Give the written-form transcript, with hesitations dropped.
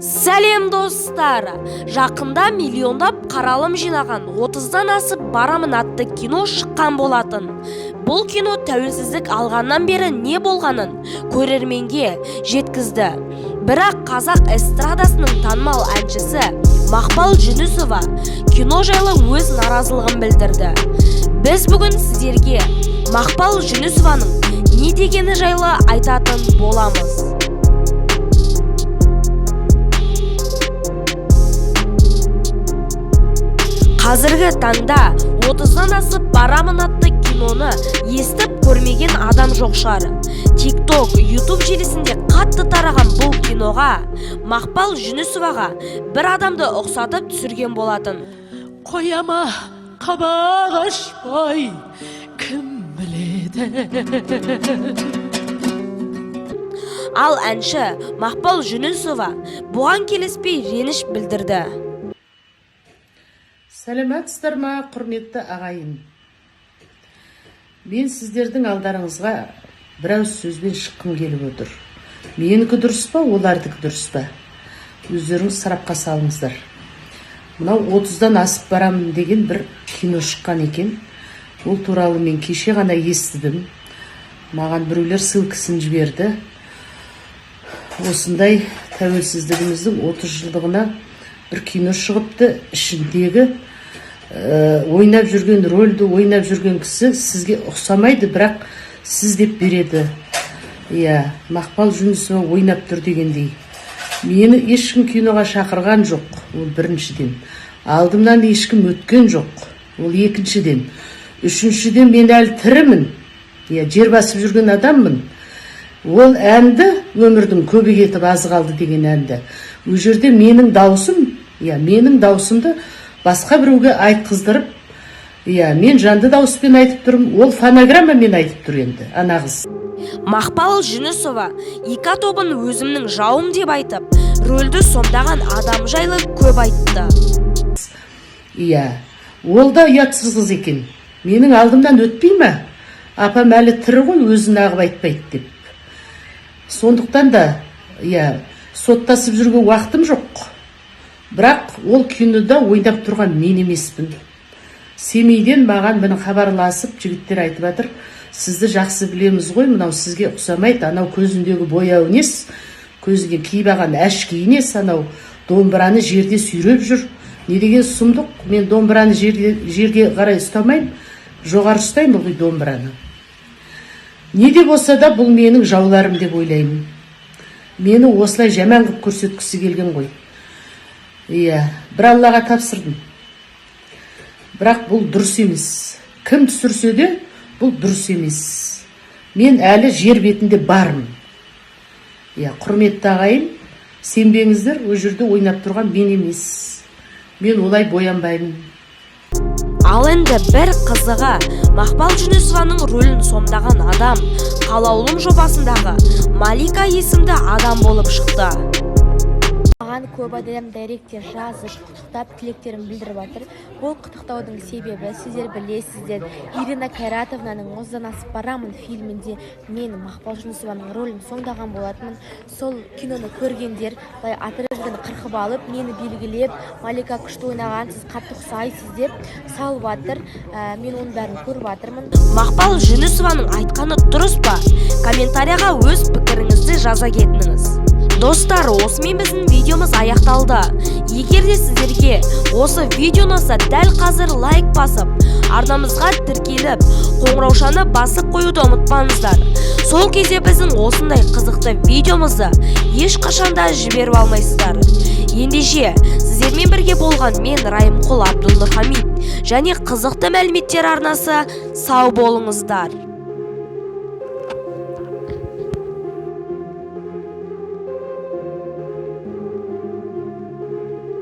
Сәлем достар! Жақында миллиондап қаралым жинаған 30-дан асып барамын атты кино шыққан болатын. Бұл кино тәуелсіздік алғаннан бері не болғанын көрерменге жеткізді. Бірақ қазақ эстрадасының танымал әншісі Мақпал Жүнісова кино жайлы өз наразылығын білдірді. Біз бүгін сіздерге Мақпал Жүнісованың не дегені жайлы айтатын боламыз. Қазіргі таңда 30-дан асып барамын атты киноны естіп көрмеген адам жоқ шығар. TikTok, YouTube желісінде қатты тараған бұл киноға Мақпал Жүнісоваға бір адамды ұқсатып түсірген болатын. Қояма қабақ ашпай, кім біледі. Ал әнші Мақпал Жүнісова бұған келіспей реніш білдірді. Сәлематсыздар ма, құрметті ағайын. Мен сіздердің алдарыңызға біраз сөзбен шыққым келіп отыр. Менікі дұрыс па, олардікі дұрыс па? Өздеріңіз сарапқа салыңыздар. Мынау 30-дан асып барамын деген бір кино шыққан екен. Ол туралы мен кеше ғана естідім. Маған біреулер ссылкасын жіберді. Осындай тәуелсіздігіміздің 30 жылдығына бір кино шығыпты. Ішіндегі ойнап жүрген рөлді ойнап жүрген кісі сізге ұқсамайды, бірақ сіз деп береді. Мақпал Жүнісова ойнап тұр дегендей. Мені ешкім киноға шақырған жоқ, ол біріншіден. Алдымнан ешкім өткен жоқ, ол екіншіден. Үшіншіден, мен әлі тірімін, жер басып жүрген адаммын. Ол әнді өмірдің көбі кетіп азы қалды деген әнді. Ол жерде менің даусым, менің даусымды басқа біреуге айтқыздырып, мен жанды дауыспен айтып тұрмын, ол фонограммамен айтып тұр енді, анағыз. Мақпал Жүнісова екі тобын өзімнің жауым деп айтып, рөлді сомдаған адам жайлы көп айтты. Ол да ұятсыз қыз екен. Менің алдымдан өтпей ме? Апам әлі тірі ғой, өзін ағып айтпайды деп. Сондықтан да, соттасып жүрген уақытым жоқ. Бірақ ол кинода ойнап тұрған мен емеспін. Семейден маған мені хабарласып, жігіттер айтып жатыр, сізді жақсы білеміз ғой, мынау сізге ұқсамайды, анау көзіндегі бояу нес, көзіне киіп әшкей нес, анау домбыраны жерде сүйреп жүр. Не деген сұмдық, мен домбыраны жерге қарай ұстамаймын, жоғары ұстаймын ғой домбыраны. Не де болса да бұл менің жауларым деп ойлаймын. Мені осылай жаман қылып көрсеткісі келген ғой. Бір Аллаға тапсырдым. Бірақ бұл дұрыс емес. Кім түсірсе де, бұл дұрыс емес. Мен әлі жер бетінде бармын. Құрметті ағайын, сенбеңіздер, ол жерде ойнап тұрған мен емес. Мен олай боянбаймын. Ал енді бір қызығы, Мақпал Жүнісованың рөлін сомдаған адам Қалаулым жобасындағы Малика есімді адам болып шықты. Маған көп адам директер жазып, құттықтап, тілектерін білдіріп жатыр. Бұл құттықтаудың себебі сіздер білесіздер. Ирина Кайратовнаның 30-дан асып барамын фильмінде мен Мақпал Жүнісованың рөлін сомдаған болатынмын. Сол киноны көргендер отрывын қырқып алып, мені белгілеп, Малика күшті ойнаған, сіз қатты ұқсайсыз деп салып жатыр. Мен оның бәрін көріп жатырмын. Мақпал Жүнісованың айтқаны дұрыс па? Комментарияға өз пікіріңізді жаза кетіңіз. Достар, осымен біздің видеомыз аяқталды. Егер де сіздерге осы видео ұнаса, дәл қазір лайк басып, арнамызға тіркеліп, қоңыраушаны басып қоюды ұмытпаңыздар. Сол кезде біздің осындай қызықты видеомызды ешқашанда жіберіп алмайсыздар. Ендеше, сіздермен бірге болған мен Райымқұл Абдулнұрхамит және қызықты мәліметтер арнасы, сау болыңыздар.